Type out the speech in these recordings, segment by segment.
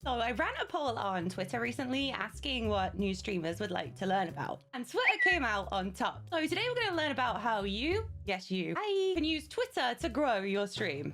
So I ran a poll on Twitter recently asking what new streamers would like to learn about. And Twitter came out on top. So today we're going to learn about how you, yes you, can use Twitter to grow your stream.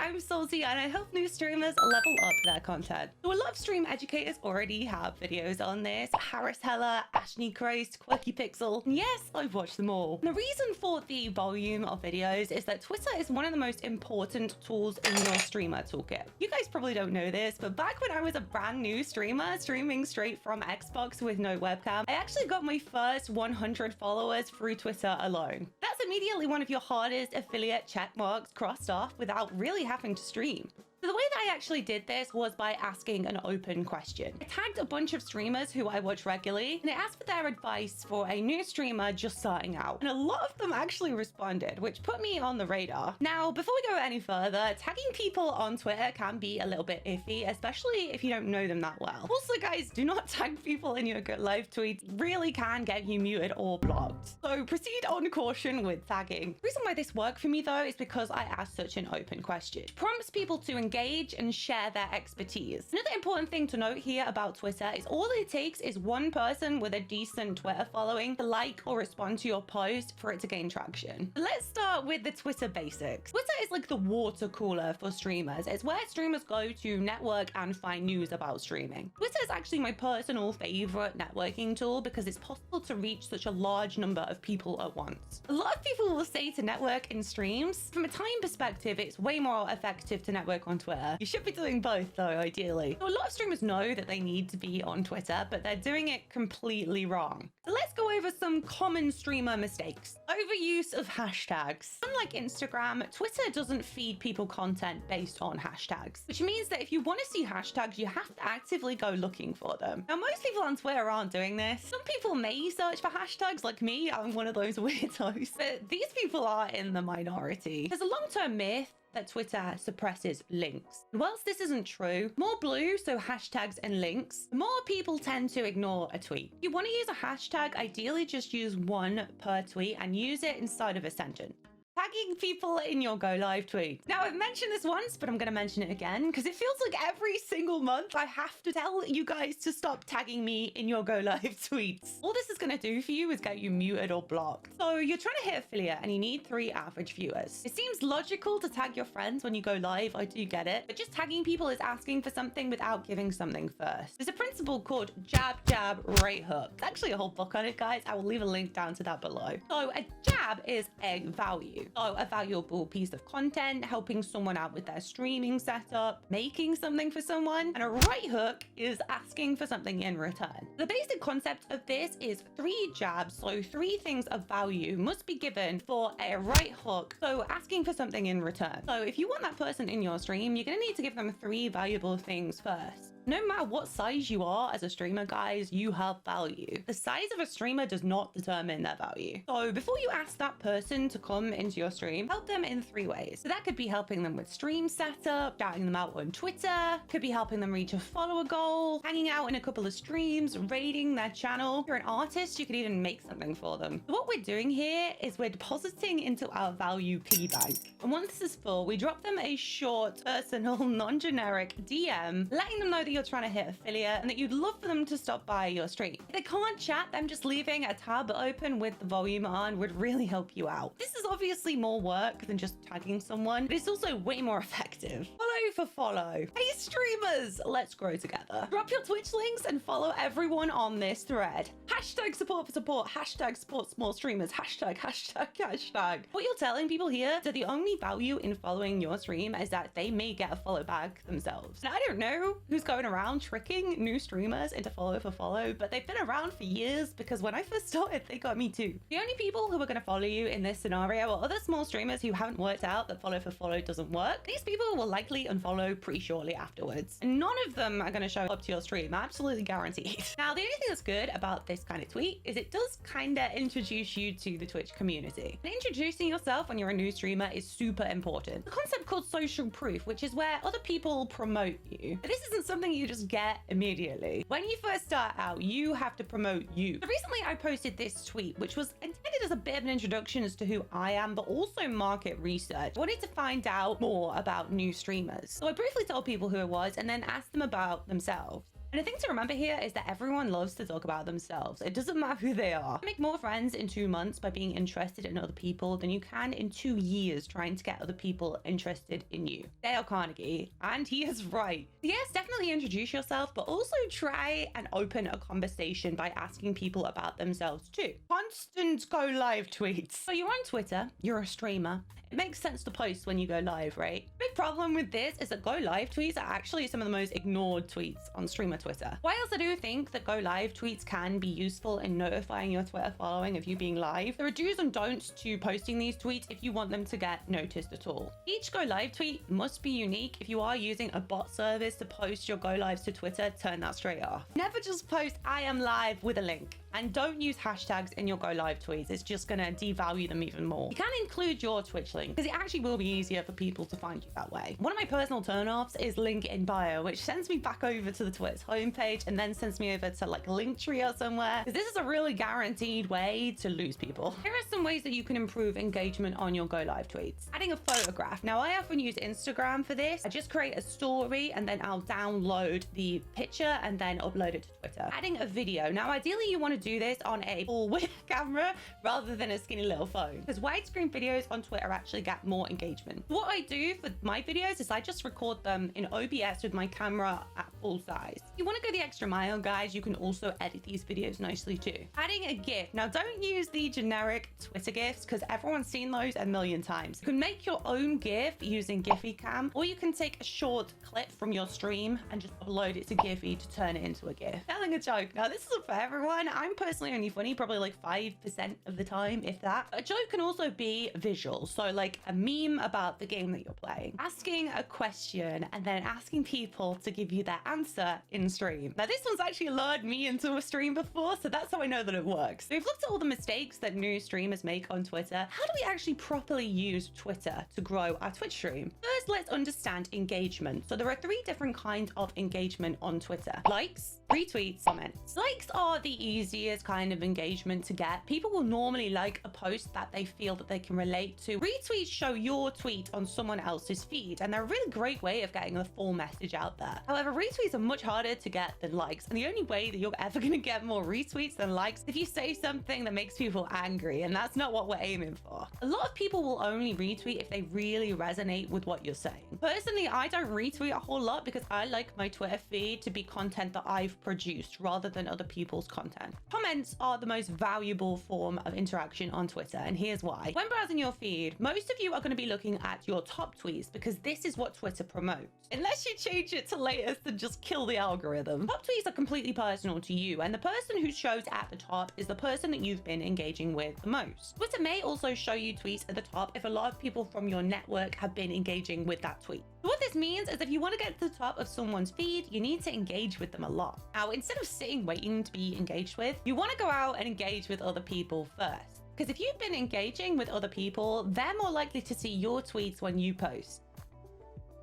I'm Salty and I help new streamers level up their content. So a lot of stream educators already have videos on this. Harris Heller, Ashley Christ, Quirky Pixel. And yes, I've watched them all. And the reason for the volume of videos is that Twitter is one of the most important tools in your streamer toolkit. You guys probably don't know this, but back when I was a brand new streamer, streaming straight from Xbox with no webcam, I actually got my first 100 followers through Twitter alone. That's immediately one of your hardest affiliate check marks crossed off without really having to stream. So the way that I actually did this was by asking an open question. I tagged a bunch of streamers who I watch regularly, and I asked for their advice for a new streamer just starting out. And a lot of them actually responded, which put me on the radar. Now, before we go any further, tagging people on Twitter can be a little bit iffy, especially if you don't know them that well. Also, guys, do not tag people in your live tweets. It really can get you muted or blocked. So proceed on caution with tagging. The reason why this worked for me though is because I asked such an open question. It prompts people to engage and share their expertise. Another important thing to note here about Twitter is all it takes is one person with a decent Twitter following to like or respond to your post for it to gain traction. Let's start with the Twitter basics. Twitter is like the water cooler for streamers. It's where streamers go to network and find news about streaming. Twitter is actually my personal favorite networking tool because it's possible to reach such a large number of people at once. A lot of people will say to network in streams. From a time perspective, it's way more effective to network on Twitter. You should be doing both though, ideally. So a lot of streamers know that they need to be on Twitter, but they're doing it completely wrong. So let's go over some common streamer mistakes. Overuse of hashtags. Unlike Instagram, Twitter doesn't feed people content based on hashtags, which means that if you want to see hashtags, you have to actively go looking for them. Now, most people on Twitter aren't doing this. Some people may search for hashtags like me. I'm one of those weirdos, but these people are in the minority. There's a long-term myth that Twitter suppresses links. Whilst this isn't true, more blue, so hashtags and links, more people tend to ignore a tweet. If you want to use a hashtag, ideally just use one per tweet and use it inside of a sentence. Tagging people in your go live tweet. Now, I've mentioned this once, but I'm going to mention it again because it feels like every single month I have to tell you guys to stop tagging me in your go live tweets. All this is going to do for you is get you muted or blocked. So you're trying to hit affiliate and you need 3 average viewers. It seems logical to tag your friends when you go live. I do get it, but just tagging people is asking for something without giving something first. There's a principle called jab, jab, right hook. There's actually a whole book on it, guys. I will leave a link down to that below. So a jab is a value. So a valuable piece of content, helping someone out with their streaming setup, making something for someone, and a right hook is asking for something in return. The basic concept of this is 3 jabs, so 3 things of value must be given for a right hook, so asking for something in return. So if you want that person in your stream, you're going to need to give them 3 valuable things first. No matter what size you are as a streamer, guys, you have value. The size of a streamer does not determine their value. So before you ask that person to come into your stream, help them in 3 ways. So that could be helping them with stream setup, shouting them out on Twitter, could be helping them reach a follower goal, hanging out in a couple of streams, raiding their channel. If you're an artist, you could even make something for them. So what we're doing here is we're depositing into our value piggy bank. And once this is full, we drop them a short, personal, non-generic DM, letting them know that you're trying to hit affiliate and that you'd love for them to stop by your stream. If they can't chat, them just leaving a tab open with the volume on would really help you out. This is obviously more work than just tagging someone, but it's also way more effective. Follow for follow. Hey streamers, let's grow together. Drop your Twitch links and follow everyone on this thread. Hashtag support for support, hashtag support small streamers, hashtag, hashtag, hashtag. What you're telling people here is that the only value in following your stream is that they may get a follow back themselves. And I don't know who's going around tricking new streamers into follow for follow, but they've been around for years because when I first started, they got me too. The only people who are going to follow you in this scenario are other small streamers who haven't worked out that follow for follow doesn't work. These people will likely probably unfollow pretty shortly afterwards. And none of them are going to show up to your stream, absolutely guaranteed. Now, the only thing that's good about this kind of tweet is it does kind of introduce you to the Twitch community. And introducing yourself when you're a new streamer is super important. The concept called social proof, which is where other people promote you. But this isn't something you just get immediately. When you first start out, you have to promote you. So recently I posted this tweet, which was intended as a bit of an introduction as to who I am, but also market research. I wanted to find out more about new streamers. So I briefly told people who it was and then asked them about themselves. And the thing to remember here is that everyone loves to talk about themselves. It doesn't matter who they are. You make more friends in 2 months by being interested in other people than you can in 2 years trying to get other people interested in you. Dale Carnegie, and he is right. Yes, definitely introduce yourself, but also try and open a conversation by asking people about themselves too. Constant go live tweets. So you're on Twitter, you're a streamer. It makes sense to post when you go live, right? Big problem with this is that go live tweets are actually some of the most ignored tweets on streamer Twitter. Whilst I do think that go live tweets can be useful in notifying your Twitter following of you being live, there are do's and don'ts to posting these tweets if you want them to get noticed at all. Each go live tweet must be unique. If you are using a bot service to post your go lives to Twitter, turn that straight off. Never just post I am live with a link. And don't use hashtags in your go live tweets. It's just gonna devalue them even more. You can include your Twitch link because it actually will be easier for people to find you that way. One of my personal turnoffs is link in bio, which sends me back over to the Twitch homepage and then sends me over to like Linktree or somewhere. Because this is a really guaranteed way to lose people. Here are some ways that you can improve engagement on your go live tweets. Adding a photograph. Now I often use Instagram for this. I just create a story and then I'll download the picture and then upload it to Twitter. Adding a video. Now ideally you want to do this on a full width camera rather than a skinny little phone, because widescreen videos on Twitter actually get more engagement. What I do for my videos is I just record them in OBS with my camera at full size. If you want to go the extra mile, guys, you can also edit these videos nicely too. Adding a GIF. Now don't use the generic Twitter GIFs because everyone's seen those a million times. You can make your own GIF using Giphy Cam, or you can take a short clip from your stream and just upload it to Giphy to turn it into a GIF. Telling a joke. Now this isn't for everyone. I'm personally only funny probably like 5% of the time, if that. A joke can also be visual, so like a meme about the game that you're playing. Asking a question and then asking people to give you their answer in stream. Now this one's actually lured me into a stream before, so that's how I know that it works. So we've looked at all the mistakes that new streamers make on Twitter. How do we actually properly use Twitter to grow our Twitch stream? First, let's understand engagement. So there are 3 different kinds of engagement on Twitter: likes, retweets, comments. Likes are the easiest kind of engagement to get. People will normally like a post that they feel that they can relate to. Retweets show your tweet on someone else's feed, and they're a really great way of getting a full message out there. However, retweets are much harder to get than likes, and the only way that you're ever going to get more retweets than likes is if you say something that makes people angry, and that's not what we're aiming for. A lot of people will only retweet if they really resonate with what you're saying. Personally, I don't retweet a whole lot because I like my Twitter feed to be content that I've produced rather than other people's content. Comments are the most valuable form of interaction on Twitter, and here's why. When browsing your feed, most of you are going to be looking at your top tweets because this is what Twitter promotes. Unless you change it to latest and just kill the algorithm. Top tweets are completely personal to you, and the person who shows at the top is the person that you've been engaging with the most. Twitter may also show you tweets at the top if a lot of people from your network have been engaging with that tweet. So what this means is if you want to get to the top of someone's feed, you need to engage with them a lot. Now, instead of sitting waiting to be engaged with, you want to go out and engage with other people first. Because if you've been engaging with other people, they're more likely to see your tweets when you post.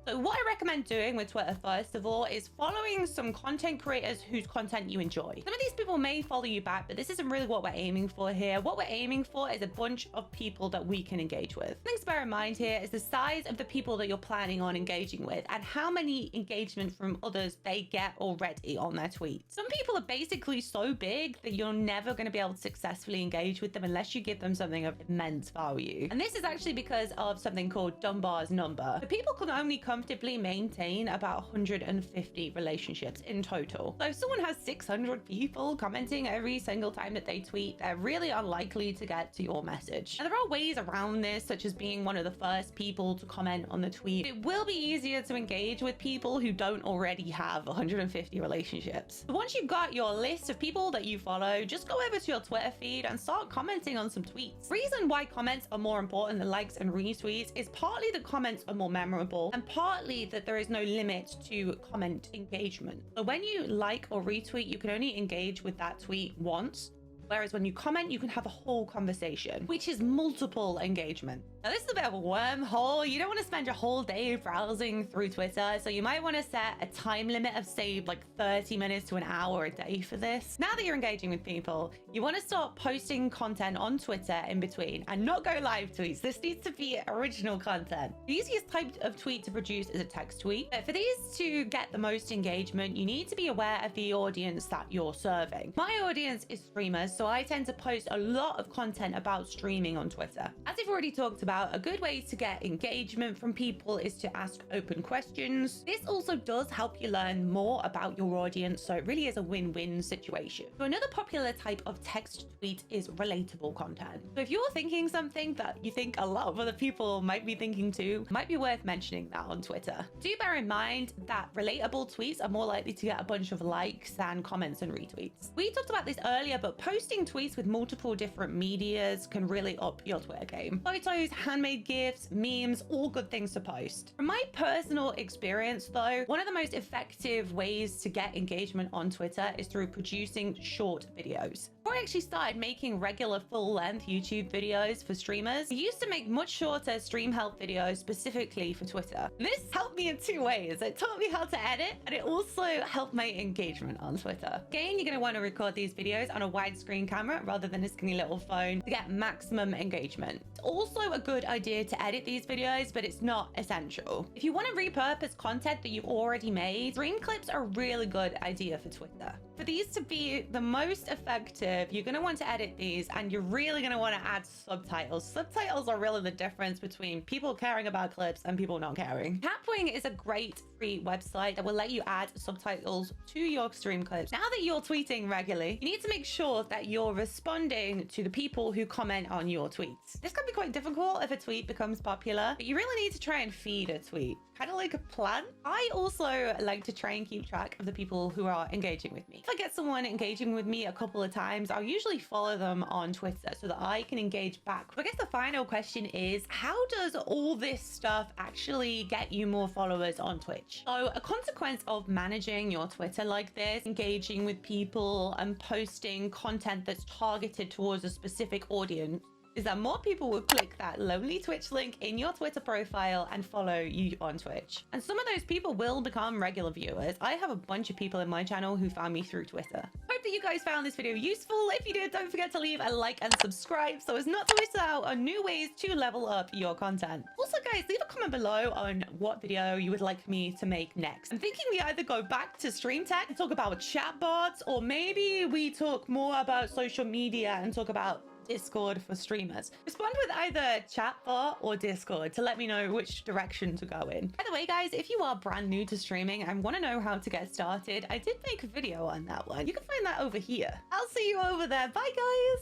So what I recommend doing with Twitter, first of all, is following some content creators whose content you enjoy. Some of these people may follow you back, but this isn't really what we're aiming for here. What we're aiming for is a bunch of people that we can engage with. Things to bear in mind here is the size of the people that you're planning on engaging with and how many engagement from others they get already on their tweets. Some people are basically so big that you're never going to be able to successfully engage with them unless you give them something of immense value. And this is actually because of something called Dunbar's number. The people can only comfortably maintain about 150 relationships in total. So if someone has 600 people commenting every single time that they tweet, they're really unlikely to get to your message. And there are ways around this, such as being one of the first people to comment on the tweet. It will be easier to engage with people who don't already have 150 relationships. So once you've got your list of people that you follow, just go over to your Twitter feed and start commenting on some tweets. The reason why comments are more important than likes and retweets is partly the comments are more memorable, and partly that there is no limit to comment engagement. So when you like or retweet, you can only engage with that tweet once. Whereas when you comment, you can have a whole conversation, which is multiple engagement. Now, this is a bit of a wormhole. You don't want to spend your whole day browsing through Twitter. So you might want to set a time limit of, say, like 30 minutes to an hour a day for this. Now that you're engaging with people, you want to start posting content on Twitter in between and not go live tweets. This needs to be original content. The easiest type of tweet to produce is a text tweet. But for these to get the most engagement, you need to be aware of the audience that you're serving. My audience is streamers, so I tend to post a lot of content about streaming on Twitter. As I've already talked about, a good way to get engagement from people is to ask open questions. This also does help you learn more about your audience, so it really is a win-win situation. So another popular type of text tweet is relatable content. So if you're thinking something that you think a lot of other people might be thinking too, might be worth mentioning that on Twitter. Do bear in mind that relatable tweets are more likely to get a bunch of likes than comments and retweets. We talked about this earlier, but posting tweets with multiple different medias can really up your Twitter game. Photos, handmade gifts, memes, all good things to post. From my personal experience though, one of the most effective ways to get engagement on Twitter is through producing short videos. Before I actually started making regular full-length YouTube videos for streamers, I used to make much shorter stream help videos specifically for Twitter. And this helped me in two ways. It taught me how to edit, and it also helped my engagement on Twitter. Again, you're going to want to record these videos on a widescreen camera rather than a skinny little phone to get maximum engagement. It's also a good idea to edit these videos, but it's not essential. If you want to repurpose content that you've already made, stream clips are a really good idea for Twitter. For these to be the most effective, you're going to want to edit these, and you're really going to want to add subtitles. Subtitles are really the difference between people caring about clips and people not caring. Capwing is a great free website that will let you add subtitles to your stream clips. Now that you're tweeting regularly, you need to make sure that you're responding to the people who comment on your tweets. This can be quite difficult if a tweet becomes popular, but you really need to try and feed a tweet, kind of like a plant. I also like to try and keep track of the people who are engaging with me. If I get someone engaging with me a couple of times, I'll usually follow them on Twitter so that I can engage back. So I guess the final question is, how does all this stuff actually get you more followers on Twitch? So a consequence of managing your Twitter like this, engaging with people and posting content that's targeted towards a specific audience, is that more people will click that lonely Twitch link in your Twitter profile and follow you on Twitch. And some of those people will become regular viewers. I have a bunch of people in my channel who found me through Twitter. Hope that you guys found this video useful. If you did, don't forget to leave a like and subscribe so as not to miss out on new ways to level up your content. Also guys, leave a comment below on what video you would like me to make next. I'm thinking we either go back to stream tech and talk about chatbots, or maybe we talk more about social media and talk about Discord for streamers. Respond with either chatbot or Discord to let me know which direction to go in. By the way, guys, if you are brand new to streaming and want to know how to get started, I did make a video on that one. You can find that over here. I'll see you over there. Bye, guys.